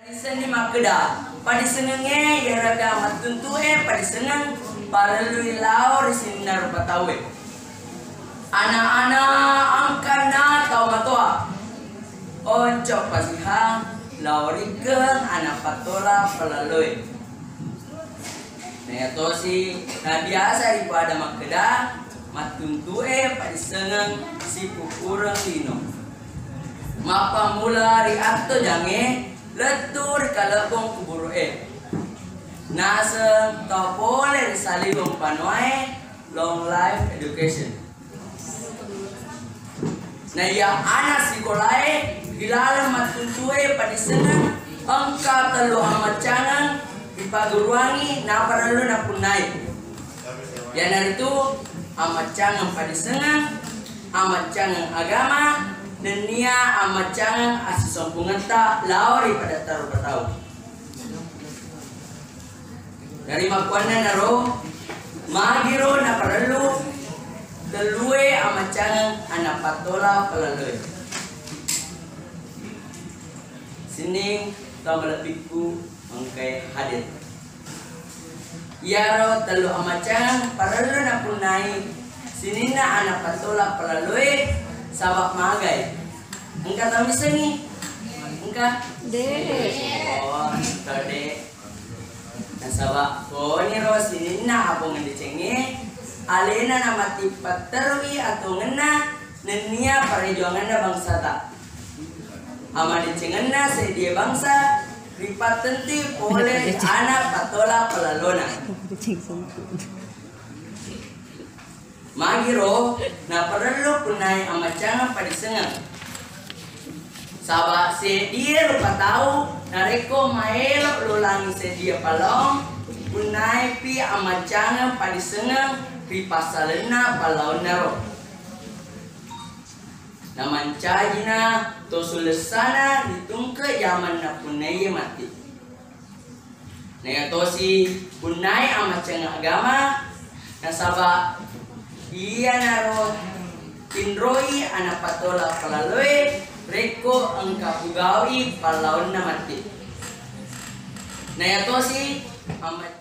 Seni makeda pada senenge ya raga matuntu pada seneng para luilau risinar batawe anak-anak angkana tau matoa oncok pasiha laurikan anak patola pelalui nah si nah biasa daripada makeda matuntu pada seneng si pukurang lino mapa mula riakto jange letur kalabong kuburo nasem tau boleh salibong panuai long life education na ya anak sikolai hilala matuntue pada senang angka telu amat cangang dipaguruangi na paralu na punai yan itu amat cangang pada senang amat cangang agama dan nia amat cangang asis sambungan tak lauri pada taruh bertahu dari makuannya naro magiro na paralu telue amat cangang anak patola pelalui sining tau melebihku mengkai hadir yaro telu amat cangang paralu na punai sinina anak patola pelalui sabak magai engkau tahu bisa nih engkau oh tade nah sabak oh ini ros ini nah apa ngende cenge alena nama tipat terwi atau ngena nenia perjuangan bangsa tak ama dicengena sedia bangsa ripat tenti oleh anak patola pelalona magiro na perlu punai amat jangan pada sengang sabak sedia lupa tahu nareko maelok lulangi sedia palong punai pi amat jangan pada sengang pi pasalena palau naro naman cajina to sulesana ditungke zaman na punai mati na to si punai amat jangan agama na sabak iya naro tinroi anak patola palalui reko angka pugawi palaun na mati na yato si amat